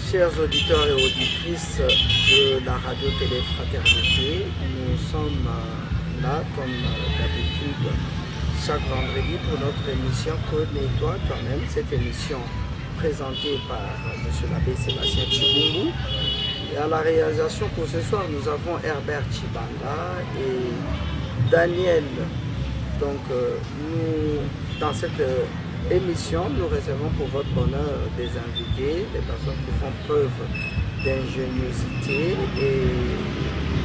Chers auditeurs et auditrices de la radio-télé Fraternité, nous sommes là comme d'habitude chaque vendredi pour notre émission Connais-toi toi-même. Cette émission présentée par M. l'abbé Sébastien Chibungu. Et à la réalisation pour ce soir, nous avons Herbert Chibanda et Daniel. Donc nous, dans cette émission, nous réservons pour votre bonheur des invités, des personnes qui font preuve d'ingéniosité et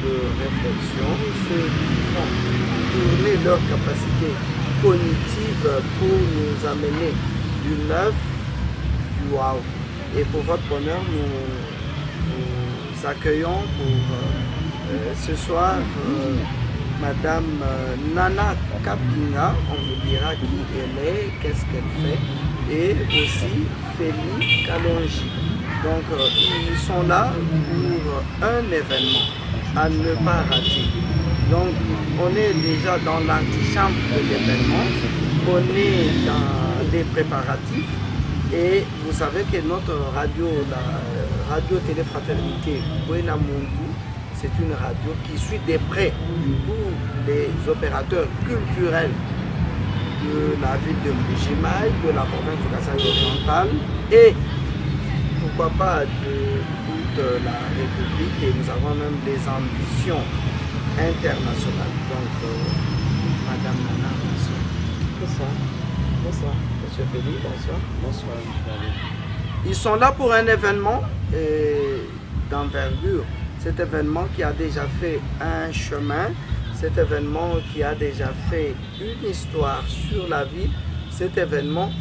de réflexion, ceux qui font tourner leur capacité cognitive pour nous amener du neuf, du wow. Et pour votre bonheur, nous accueillons pour ce soir Madame Nana Kapinga, on vous dira qui elle est, qu'est-ce qu'elle fait, et aussi Félix Kalonji. Donc ils sont là pour un événement à ne pas rater. Donc on est déjà dans l'antichambre de l'événement, on est dans les préparatifs et vous savez que notre radio, la radio-télé Fraternité Buena Mungu, c'est une radio qui suit de près tous les opérateurs culturels de la ville de Mbujimaï, de la province du Kasaï oriental et pourquoi pas de toute la République, et nous avons même des ambitions internationales. Donc, Madame Nana, bonsoir. Bonsoir. Bonsoir. Monsieur Félix, bonsoir. Bonsoir, monsieur. Ils sont là pour un événement d'envergure. Cet événement qui a déjà fait un chemin, cet événement qui a déjà fait une histoire sur la vie, cet événement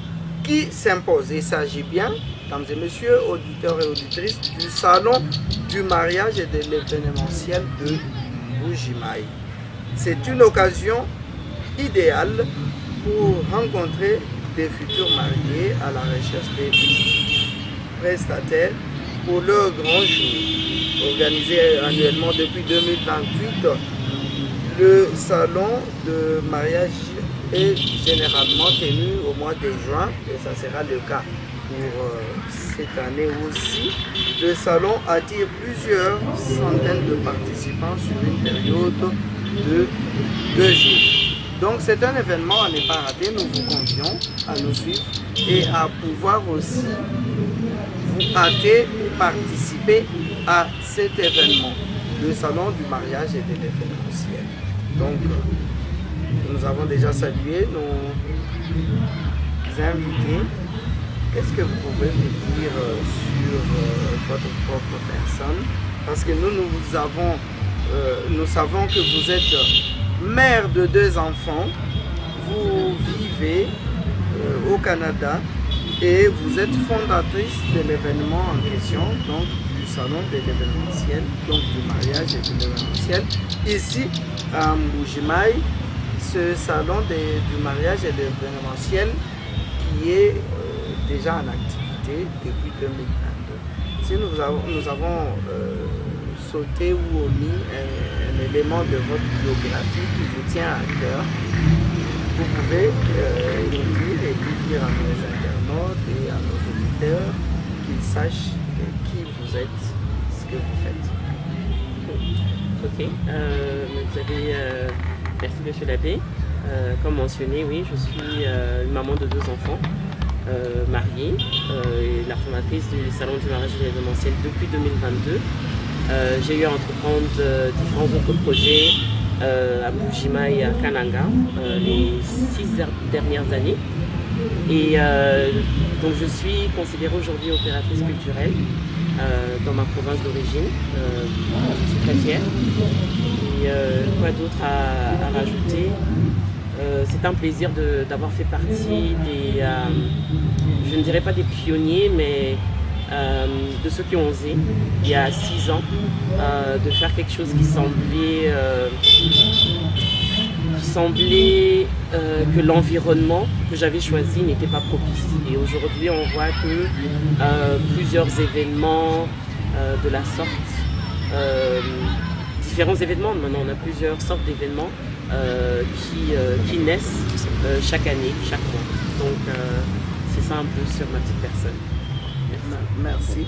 qui s'impose. Il s'agit bien, mesdames et messieurs, auditeurs et auditrices, du salon du mariage et de l'événementiel de Mbujimaï. C'est une occasion idéale pour rencontrer des futurs mariés à la recherche des prestataires pour leur grand jour. Organisé annuellement depuis 2028, le salon de mariage est généralement tenu au mois de juin et ça sera le cas pour cette année aussi. Le salon attire plusieurs centaines de participants sur une période de 2 jours. Donc c'est un événement à ne pas rater, nous vous convions à nous suivre et à pouvoir aussi vous hâter participer à cet événement, le salon du mariage et de l'événementiel. Donc, nous avons déjà salué nos invités. Qu'est-ce que vous pouvez me dire sur votre propre personne? Parce que nous savons que vous êtes mère de 2 enfants, vous vivez au Canada et vous êtes fondatrice de l'événement en question, donc du salon de l'événementiel, donc du mariage et de l'événementiel. Ici, à Mbujimaï, ce salon du mariage et de l'événementiel qui est déjà en activité depuis 2022. Si nous avons sauté ou omis un élément de votre biographie qui vous tient à cœur, vous pouvez nous dire et dire à nos internautes et à nos auditeurs qu'ils sachent qui vous êtes, ce que vous faites. Ok, vous avez, merci monsieur l'abbé. Comme mentionné, oui, je suis une maman de 2 enfants, mariée, et la fondatrice du salon du mariage et l'événementiel depuis 2022. J'ai eu à entreprendre différents autres projets à Mbujimaï et à Kananga les 6 dernières années. Et donc je suis considérée aujourd'hui opératrice culturelle dans ma province d'origine. Je suis très fière. Et quoi d'autre à rajouter? C'est un plaisir d'avoir fait partie des, je ne dirais pas des pionniers, mais de ceux qui ont osé, il y a 6 ans, de faire quelque chose qui semblait que l'environnement que j'avais choisi n'était pas propice. Et aujourd'hui, on voit que plusieurs événements de la sorte, différents événements, maintenant on a plusieurs sortes d'événements qui naissent chaque année, chaque mois. Donc c'est ça un peu sur ma petite personne. Merci.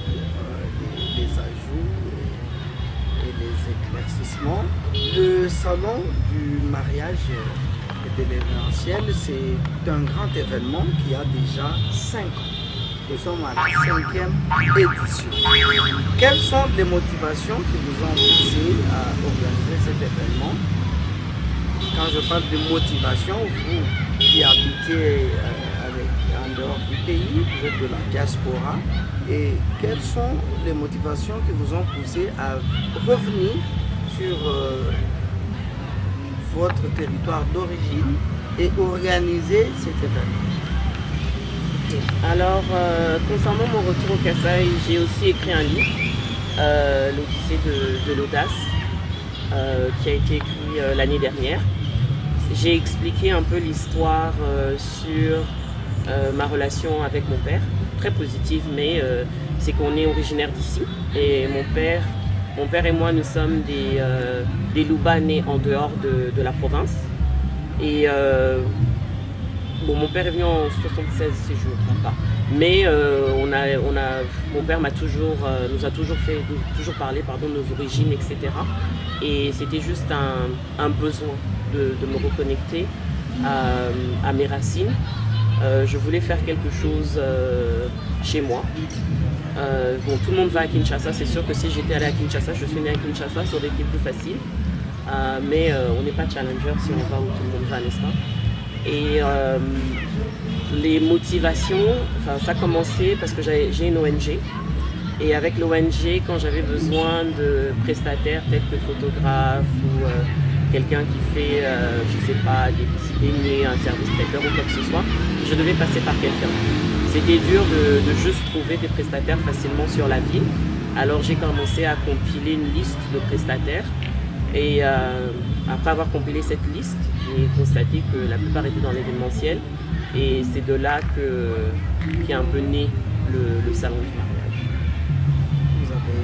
éclaircissements. Le salon du mariage et de l'événementiel, c'est un grand événement qui a déjà 5 ans. Nous sommes à la 5e édition. Quelles sont les motivations qui vous ont poussé à organiser cet événement? Quand je parle de motivation, vous qui habitez en dehors du pays, vous êtes de la diaspora, et quelles sont les motivations qui vous ont poussé à revenir sur votre territoire d'origine et organiser cet événement? Alors, concernant mon retour au Kasaï, j'ai aussi écrit un livre, l'Odyssée de l'audace, qui a été écrit l'année dernière. J'ai expliqué un peu l'histoire sur ma relation avec mon père, très positive, mais c'est qu'on est originaire d'ici. Et mon père et moi, nous sommes des Louba nés en dehors de la province. Et bon, mon père est venu en 76, si je ne me trompe pas. Mais mon père nous a toujours parlé de nos origines, etc. Et c'était juste un besoin de me reconnecter à mes racines. Je voulais faire quelque chose chez moi. Bon, tout le monde va à Kinshasa. C'est sûr que si j'étais allée à Kinshasa, je suis née à Kinshasa, ça aurait été plus facile. Mais on n'est pas challenger si on va où tout le monde va, n'est-ce pas? Et les motivations, ça a commencé parce que j'ai une ONG. Et avec l'ONG, quand j'avais besoin de prestataires, tels que photographes ou quelqu'un qui fait, je ne sais pas, des petits beignets, un service traiteur ou quoi que ce soit, je devais passer par quelqu'un. C'était dur de juste trouver des prestataires facilement sur la ville. Alors j'ai commencé à compiler une liste de prestataires. Et après avoir compilé cette liste, j'ai constaté que la plupart étaient dans l'événementiel. Et c'est de là qu'est un peu né le salon du mariage. Vous avez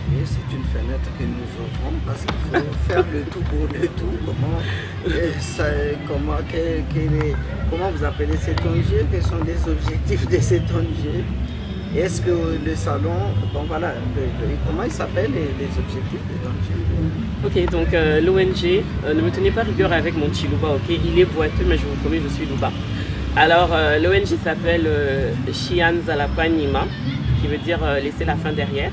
crié, c'est une fenêtre que nous ouvrons parce qu'il faut faire le tout pour le tout. Comment vous appelez cet ONG? Quels sont les objectifs de cet ONG? Est-ce que le salon, bon voilà, comment il s'appelle les objectifs de l'ONG? Ok, donc l'ONG, ne me tenez pas rigueur avec mon Chilouba, ok? Il est boiteux, mais je vous promets, je suis Louba. Alors, l'ONG s'appelle Chian Zalapanima, qui veut dire laisser la fin derrière.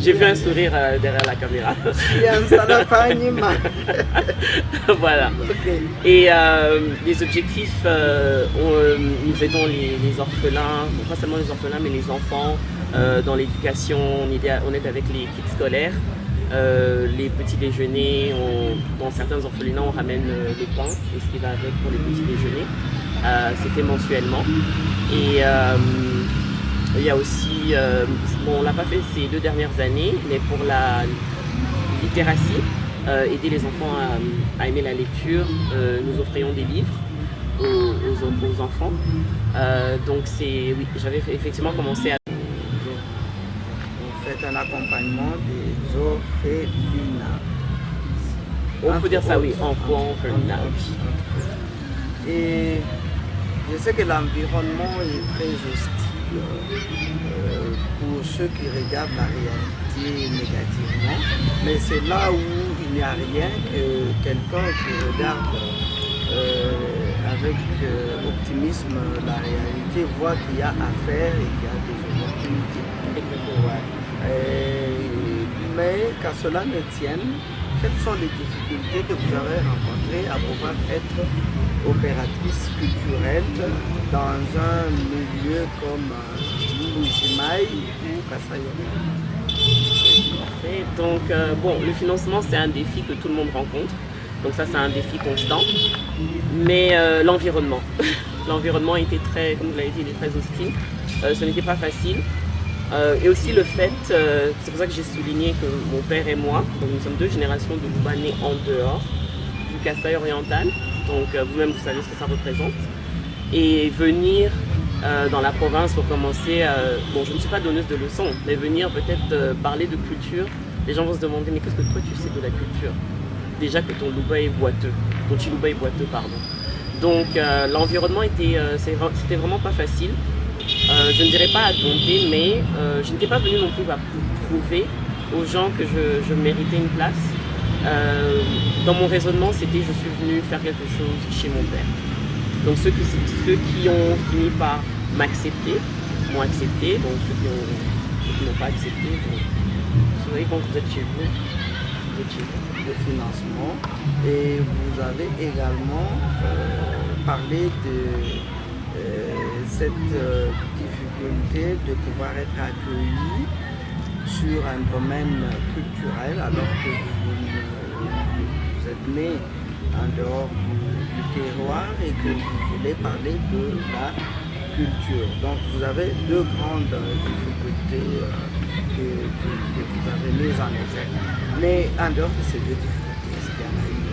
J'ai vu un sourire derrière la caméra. Chian Zalapanima. Voilà. Okay. Et les objectifs, nous aidons les orphelins, pas seulement les orphelins, mais les enfants dans l'éducation. On aide avec les kits scolaires. Les petits déjeuners, dans certains orphelinats on ramène le pain et ce qui va avec pour les petits déjeuners. C'était mensuellement. Et il y a aussi, bon, on ne l'a pas fait ces 2 dernières années, mais pour la littératie, aider les enfants à aimer la lecture, nous offrions des livres aux enfants. Donc oui, j'avais effectivement commencé à... Un accompagnement des orphelinats. On peut dire ça, oui, enfants, orphelinats. Et je sais que l'environnement est très hostile pour ceux qui regardent la réalité négativement, mais c'est là où il n'y a rien que quelqu'un qui regarde avec optimisme la réalité voit qu'il y a à faire et qu'il y a des opportunités. Ouais. Mais qu'à cela ne tienne, quelles sont les difficultés que vous avez rencontrées à pouvoir être opératrice culturelle dans un milieu comme Mbujimaï ou Kasaï? Donc, bon, le financement, c'est un défi que tout le monde rencontre. Donc ça, c'est un défi constant. Mais l'environnement. L'environnement était très, comme vous l'avez dit, il est très hostile. Ce n'était pas facile. Et aussi le fait, c'est pour ça que j'ai souligné que mon père et moi, donc nous sommes 2 générations de Louba nés en dehors du Kasaï oriental, donc vous-même vous savez ce que ça représente, et venir dans la province pour commencer, bon je ne suis pas donneuse de leçons, mais venir peut-être parler de culture, les gens vont se demander mais qu'est-ce que toi tu sais de la culture? Déjà que ton Louba est boiteux, ton Chilouba est boiteux, pardon. Donc l'environnement c'était vraiment pas facile. Je ne dirais pas à dompter, mais je n'étais pas venue non plus pour prouver aux gens que je méritais une place. Dans mon raisonnement, c'était je suis venu faire quelque chose chez mon père. Donc ceux qui ont fini par m'accepter, m'ont accepté. Donc ceux qui n'ont pas accepté, vous voyez quand vous êtes chez vous, Le financement. Et vous avez également parlé de cette difficulté de pouvoir être accueilli sur un domaine culturel alors que vous êtes né en dehors du terroir et que vous voulez parler de la culture. Donc vous avez deux grandes difficultés que vous avez mises en exergue. Mais en dehors de ces deux difficultés, est-ce qu'il y en a une?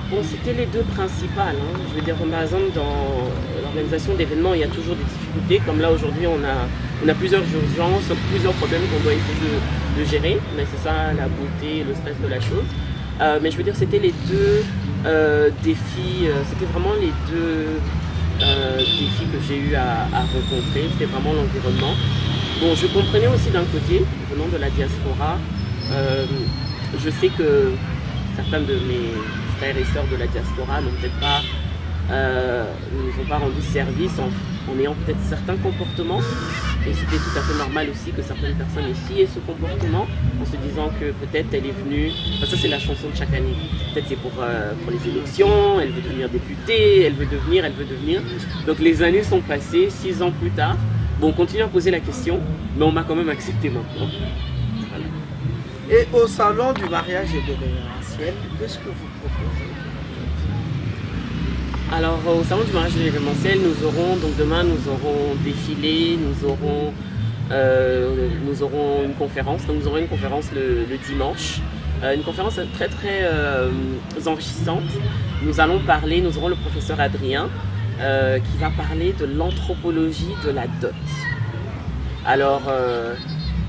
Bon, c'était les deux principales. Je veux dire, par exemple, dans l'organisation d'événements, il y a toujours des difficultés. Comme là, aujourd'hui, on a plusieurs urgences, plusieurs problèmes qu'on doit essayer de gérer. Mais c'est ça, la beauté et le stress de la chose. Mais je veux dire, c'était les deux défis, c'était vraiment les deux défis que j'ai eu à rencontrer. C'était vraiment l'environnement. Bon, je comprenais aussi d'un côté, venant de la diaspora, je sais que certains de mes frères et sœurs de la diaspora n'ont peut-être pas, nous ont pas rendu service en ayant peut-être certains comportements. Et c'était tout à fait normal aussi que certaines personnes ici aient ce comportement en se disant que peut-être elle est venue, ça c'est la chanson de chaque année, peut-être c'est pour les élections, elle veut devenir députée, elle veut devenir. Donc les années sont passées, 6 ans plus tard, bon, on continue à poser la question, mais on m'a quand même accepté maintenant. Voilà. Et au salon du mariage et de l'événementiel, qu'est-ce que vous proposez? Alors au salon du mariage et de l'événementiel, nous aurons, donc demain nous aurons défilé, nous aurons une conférence, donc nous aurons une conférence le dimanche, une conférence très très enrichissante. Nous aurons le professeur Adrien qui va parler de l'anthropologie de la dot. Alors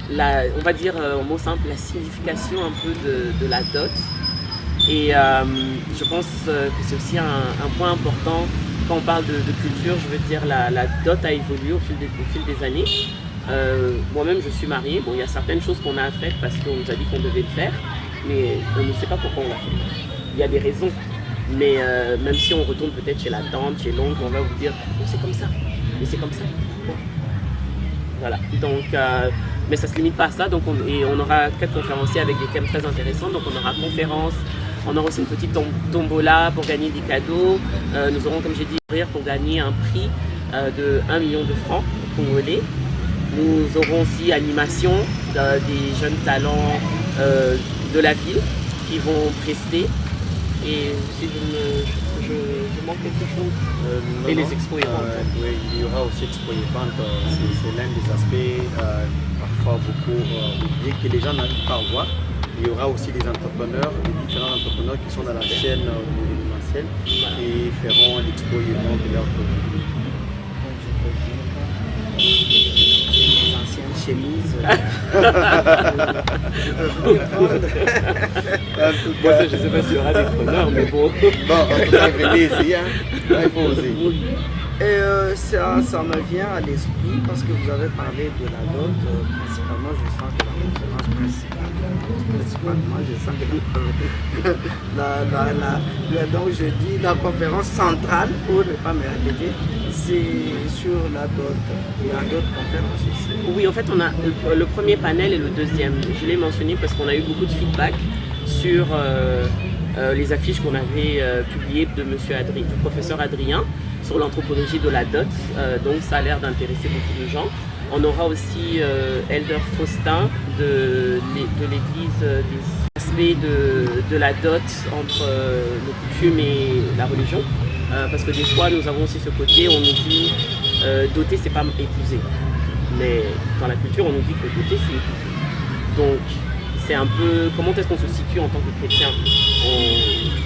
on va dire en mots simples la signification un peu de la dot. Et je pense que c'est aussi un point important quand on parle de culture. Je veux dire, la dot a évolué au fil des années. Moi-même, je suis mariée. Bon, il y a certaines choses qu'on a faites parce qu'on nous a dit qu'on devait le faire, mais on ne sait pas pourquoi on l'a fait. Il y a des raisons. Mais même si on retourne peut-être chez la tante, chez l'oncle, on va vous dire oh, c'est comme ça. Mais c'est comme ça. Bon. Voilà. Donc, mais ça ne se limite pas à ça. Donc on aura 4 conférenciers avec des thèmes très intéressants. Donc on aura conférence. On aura aussi une petite tombola pour gagner des cadeaux. Nous aurons, comme j'ai dit, pour gagner un prix de 1 million de francs congolais. Nous aurons aussi animation des jeunes talents de la ville qui vont prester. Et si je manque quelque chose. Et les expos et ventes. Oui, il y aura aussi expo et ventes. C'est l'un des aspects parfois beaucoup oubliés que les gens n'arrivent pas à voir. Il y aura aussi des entrepreneurs, des différents entrepreneurs qui sont dans la chaîne de l'événementiel qui feront l'expo et vente de leur produits. Les anciennes chemises. Moi, ça, je ne sais pas s'il y aura des preneurs, mais bon. Bon, en tout cas, venez essayer. Là, il faut oser. Et ça me vient à l'esprit parce que vous avez parlé de la dot. Principalement, je sens que la conférence principalement, je sens que donc je dis la conférence centrale, pour ne pas me répéter, c'est sur la dot. Il y a d'autres conférences aussi. Oui, en fait, on a le premier panel et le deuxième. Je l'ai mentionné parce qu'on a eu beaucoup de feedback sur les affiches qu'on avait publiées de du professeur Adrien sur l'anthropologie de la dot. Donc ça a l'air d'intéresser beaucoup de gens. On aura aussi Elder Faustin de l'église des aspects de la dot entre le coutume et la religion. Parce que des fois, nous avons aussi ce côté, on nous dit doter, c'est pas épouser. Mais dans la culture, on nous dit que doter, c'est épouser. Donc, c'est un peu comment est-ce qu'on se situe en tant que chrétien.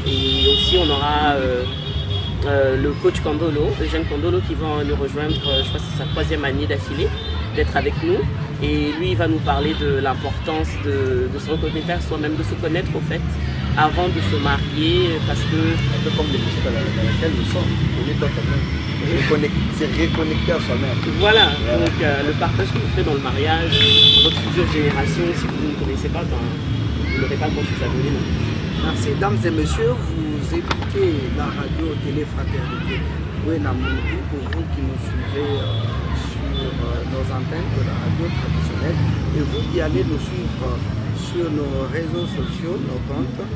Et aussi, on aura le coach Kandolo, Eugène Kandolo, qui va nous rejoindre, je crois que c'est sa 3e année d'affilée, d'être avec nous. Et lui, il va nous parler de l'importance de se reconnaître à soi-même, de se connaître au fait, avant de se marier, parce que... Un peu comme l'émission dans laquelle nous sommes, on est toi quand même. c'est reconnecter à soi-même. Voilà, donc le partage que vous faites dans le mariage, votre future génération, si vous ne connaissez pas, ben, vous n'aurez pas grand-chose à donner. Merci, dames et messieurs, vous écoutez la radio Télé Fraternité Bouena Muntu, pour vous qui nous suivez sur nos antennes de la radio traditionnelle et vous qui allez nous suivre sur nos réseaux sociaux, nos comptes.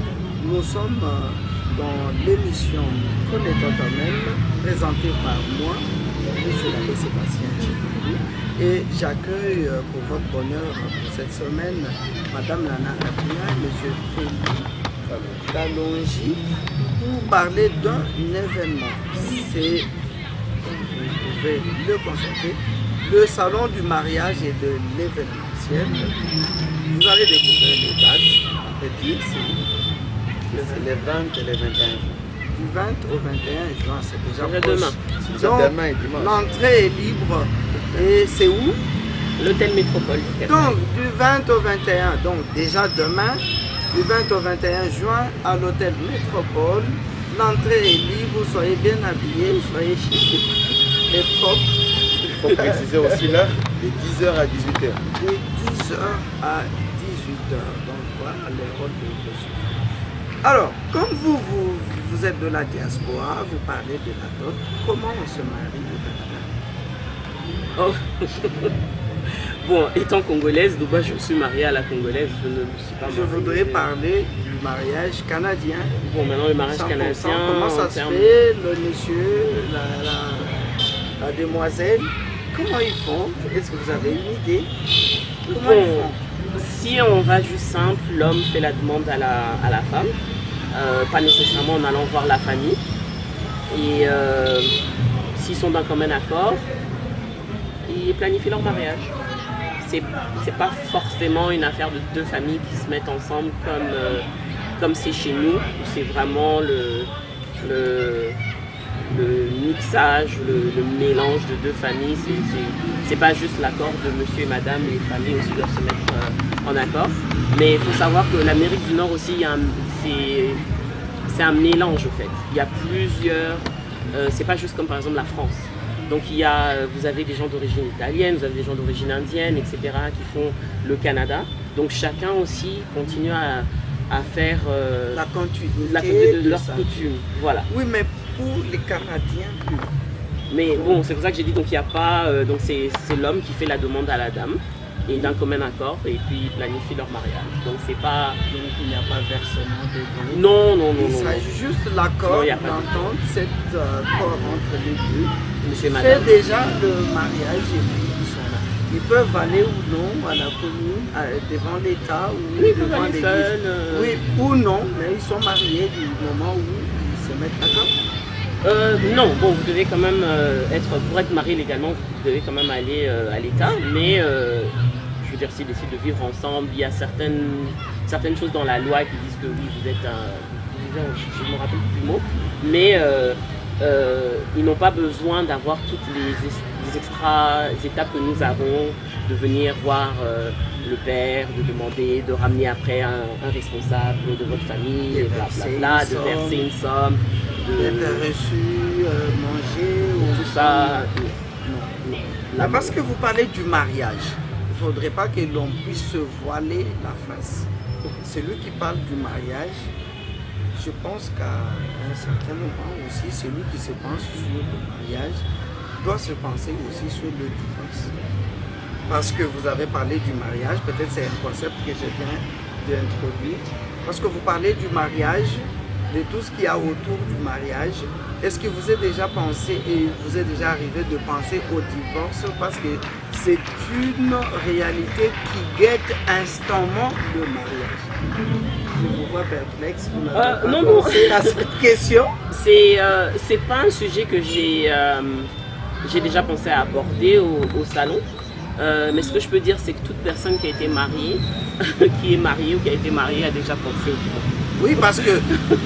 Nous sommes dans l'émission Connais-toi toi-même, présentée par moi, M. l'abbé Sébastien Tchiboulou, et j'accueille pour votre bonheur pour cette semaine Madame Nana Abia et M. Félix Kalonji pour parler d'un événement. C'est, vous pouvez le constater, le salon du mariage et de l'événementiel. Vous allez découvrir les dates, on peut dire, C'est les 20 et les 21 juin. du 20 au 21 juin, c'est déjà C'est proche. demain. C'est Donc, demain et dimanche. l'entrée est libre. Et c'est où? L'hôtel Métropole. Donc, du 20 au 21, donc déjà demain, du 20 au 21 juin, à l'hôtel Métropole. L'entrée est libre, soyez bien habillés, soyez chic et propres. Il faut préciser aussi l'heure, de 10h à 18h. De 10h à 18h. Donc voilà les rôles de monsieur. Alors, comme vous êtes de la diaspora, vous parlez de la dot, comment on se marie au Canada? Oh. Bon, étant congolaise, donc moi je suis mariée à la congolaise, je ne me suis pas mariée. Je voudrais parler du mariage canadien. Bon, maintenant le mariage 100%, canadien. comment ça en se termes- fait, le monsieur, la demoiselle, comment ils font? Est-ce que vous avez une idée? Comment ils Bon, font? si on va juste simple, l'homme fait la demande à la femme, pas nécessairement en allant voir la famille. Et s'ils sont d'un commun accord, ils planifient leur mariage. C'est pas forcément une affaire de deux familles qui se mettent ensemble comme c'est chez nous, où c'est vraiment le mixage, le mélange de deux familles. C'est pas juste l'accord de monsieur et madame, les familles aussi doivent se mettre en accord. Mais il faut savoir que l'Amérique du Nord aussi, c'est un mélange en fait. Il y a plusieurs, c'est pas juste comme par exemple la France. Donc vous avez des gens d'origine italienne, vous avez des gens d'origine indienne, etc. qui font le Canada. Donc chacun aussi continue à faire La continuité de leur ça. coutume. Voilà. Oui, mais pour les Canadiens, Mais bon, c'est pour ça que j'ai dit donc il y a pas donc c'est l'homme qui fait la demande à la dame et d'un commun accord et puis ils planifient leur mariage. Donc c'est pas donc il n'y a pas versement de dons. non. Il s'agit juste de l'accord, Non, il y a pas de- d'entente, cet accord entre les deux. monsieur et Fait madame. déjà le mariage et puis ils sont là. Ils peuvent aller ou non à la commune, devant l'État ou Oui, ils peuvent devant aller l'église. seuls, Oui, ou non, mais ils sont mariés du moment où ils se mettent d'accord. Non, bon, vous devez quand même pour être marié légalement, vous devez quand même aller à l'État, mais je veux dire, s'ils décident de vivre ensemble, il y a certaines choses dans la loi qui disent que oui, vous êtes je ne me rappelle plus du mot, mais ils n'ont pas besoin d'avoir toutes les extra étapes que nous avons, de venir voir le père, de demander, de ramener après un responsable de votre famille, De et verser blablabla, une de verser une somme. D'être reçu, manger ou Tout ça, non. Là, parce que vous parlez du mariage, il ne faudrait pas que l'on puisse se voiler la face. Celui qui parle du mariage, je pense qu'à un certain moment aussi, celui qui se pense sur le mariage doit se penser aussi sur le divorce. Parce que vous avez parlé du mariage, peut-être c'est un concept que je viens d'introduire. Parce que vous parlez du mariage, de tout ce qu'il y a autour du mariage. Est-ce que vous avez déjà pensé et vous êtes déjà arrivé de penser au divorce? Parce que c'est une réalité qui guette instamment le mariage. Je vous vois perplexe, vous n'avez pas non. pensé à cette question. C'est pas un sujet que j'ai déjà pensé à aborder au salon. Mais ce que je peux dire, c'est que toute personne qui a été mariée, qui est mariée ou qui a été mariée a déjà pensé au divorce. Oui, parce que,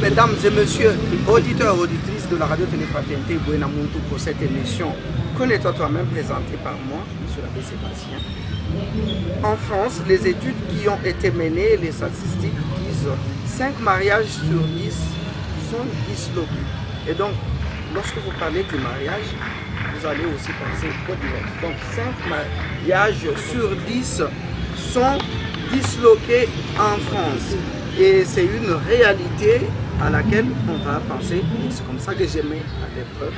mesdames et messieurs, auditeurs et auditrices de la radio Télé-Fraternité Bouena Muntu pour cette émission, Connais-toi toi-même, présentée par moi, M. l'abbé Sébastien. En France, les études qui ont été menées, les statistiques disent 5 mariages sur 10 sont disloqués. Et donc, lorsque vous parlez du mariage, vous allez aussi penser au divorce. Donc 5 mariages sur 10 sont disloqués en France. Et c'est une réalité à laquelle on va penser. C'est comme ça que j'ai mis à l'épreuve